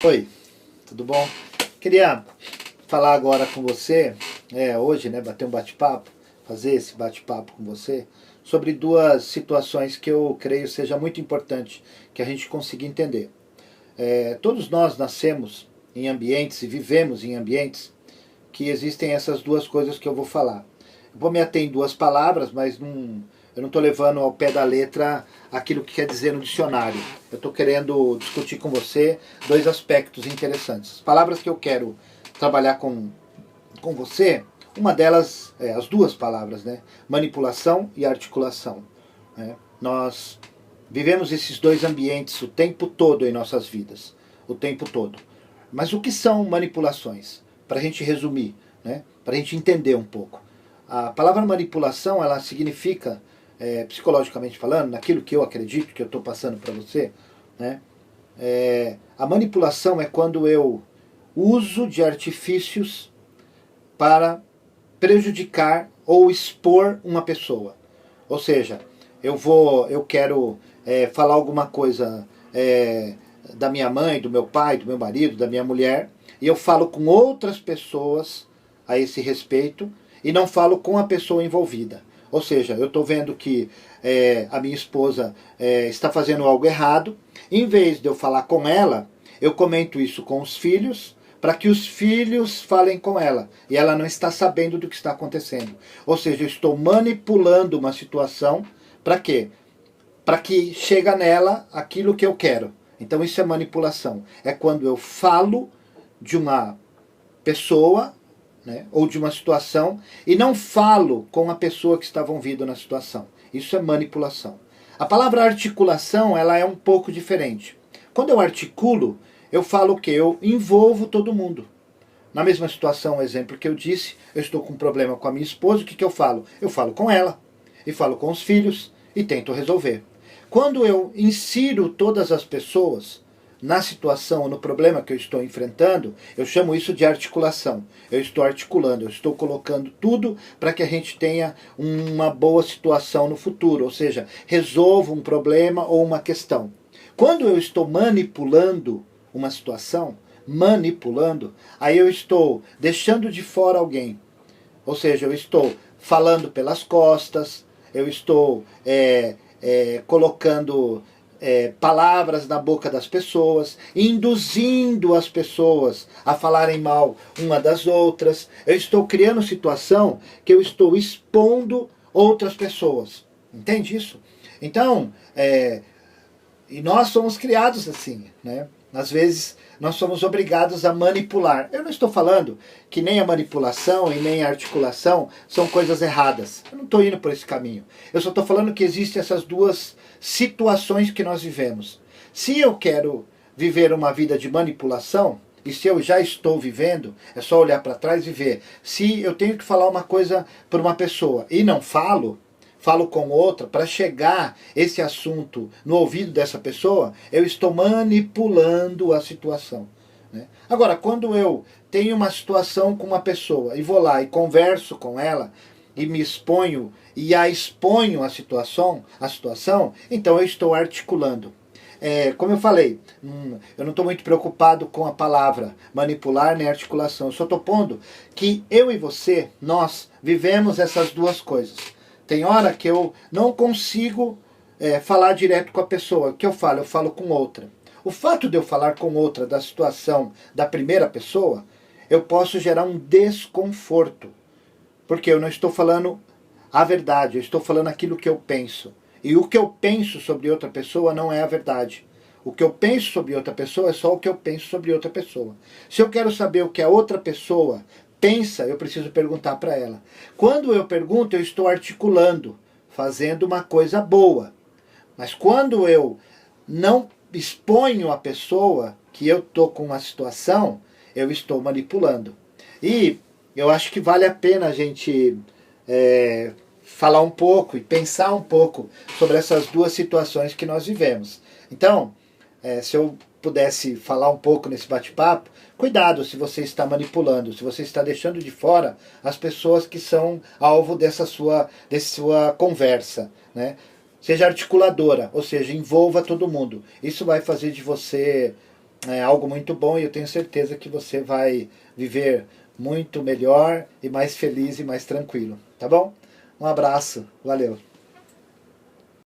Oi, tudo bom? Queria falar agora com você, hoje, né, bater um bate-papo, fazer esse bate-papo com você, sobre duas situações que eu creio seja muito importante que a gente consiga entender. Todos nós nascemos em ambientes e vivemos em ambientes que existem essas duas coisas que eu vou falar. Eu vou me ater em duas palavras, mas eu não estou levando ao pé da letra aquilo que quer dizer no dicionário. Eu estou querendo discutir com você dois aspectos interessantes. As palavras que eu quero trabalhar com você, uma delas, as duas palavras, né? Manipulação e articulação. Né? Nós vivemos esses dois ambientes o tempo todo em nossas vidas. O tempo todo. Mas o que são manipulações? Para a gente resumir, né? Para a gente entender um pouco. A palavra manipulação, ela significa, psicologicamente falando, naquilo que eu acredito, que eu estou passando para você, né? A manipulação é quando eu uso de artifícios para prejudicar ou expor uma pessoa. Ou seja, eu quero falar alguma coisa da minha mãe, do meu pai, do meu marido, da minha mulher, e eu falo com outras pessoas a esse respeito e não falo com a pessoa envolvida. Ou seja, eu estou vendo que a minha esposa está fazendo algo errado. Em vez de eu falar com ela, eu comento isso com os filhos, para que os filhos falem com ela. E ela não está sabendo do que está acontecendo. Ou seja, eu estou manipulando uma situação. Para quê? Para que chega nela aquilo que eu quero. Então isso é manipulação. É quando eu falo de uma pessoa, né, ou de uma situação, e não falo com a pessoa que estava envolvida na situação. Isso é manipulação. A palavra articulação, ela é um pouco diferente. Quando eu articulo, eu falo o quê? Eu envolvo todo mundo. Na mesma situação, o exemplo que eu disse, eu estou com um problema com a minha esposa, o que eu falo? Eu falo com ela, e falo com os filhos, e tento resolver. Quando eu insiro todas as pessoas na situação, no problema que eu estou enfrentando, eu chamo isso de articulação. Eu estou articulando, eu estou colocando tudo para que a gente tenha uma boa situação no futuro, ou seja, resolva um problema ou uma questão. Quando eu estou manipulando uma situação, aí eu estou deixando de fora alguém. Ou seja, eu estou falando pelas costas, eu estou colocando palavras na boca das pessoas, induzindo as pessoas a falarem mal uma das outras. Eu estou criando situação que eu estou expondo outras pessoas. Entende isso? Então, e nós somos criados assim, né? Às vezes nós somos obrigados a manipular. Eu não estou falando que nem a manipulação e nem a articulação são coisas erradas. Eu não estou indo por esse caminho. Eu só estou falando que existem essas duas situações que nós vivemos. Se eu quero viver uma vida de manipulação, e se eu já estou vivendo, é só olhar para trás e ver. Se eu tenho que falar uma coisa para uma pessoa e não falo com outra, para chegar esse assunto no ouvido dessa pessoa, eu estou manipulando a situação. Né? Agora, quando eu tenho uma situação com uma pessoa e vou lá e converso com ela, e me exponho, e a exponho a situação, então eu estou articulando. Como eu falei, eu não estou muito preocupado com a palavra manipular nem articulação. Eu só estou pondo que eu e você, nós vivemos essas duas coisas. Tem hora que eu não consigo falar direto com a pessoa. O que eu falo com outra. O fato de eu falar com outra da situação da primeira pessoa, eu posso gerar um desconforto. Porque eu não estou falando a verdade, eu estou falando aquilo que eu penso. E o que eu penso sobre outra pessoa não é a verdade. O que eu penso sobre outra pessoa é só o que eu penso sobre outra pessoa. Se eu quero saber o que a outra pessoa pensa, eu preciso perguntar para ela. Quando eu pergunto, eu estou articulando, fazendo uma coisa boa. Mas quando eu não exponho a pessoa que eu estou com uma situação, eu estou manipulando. E eu acho que vale a pena a gente falar um pouco e pensar um pouco sobre essas duas situações que nós vivemos. Então, se eu pudesse falar um pouco nesse bate-papo, cuidado se você está manipulando, se você está deixando de fora as pessoas que são alvo dessa sua conversa, né? Seja articuladora, ou seja, envolva todo mundo. Isso vai fazer de você é algo muito bom e eu tenho certeza que você vai viver muito melhor e mais feliz e mais tranquilo, tá bom? Um abraço, valeu!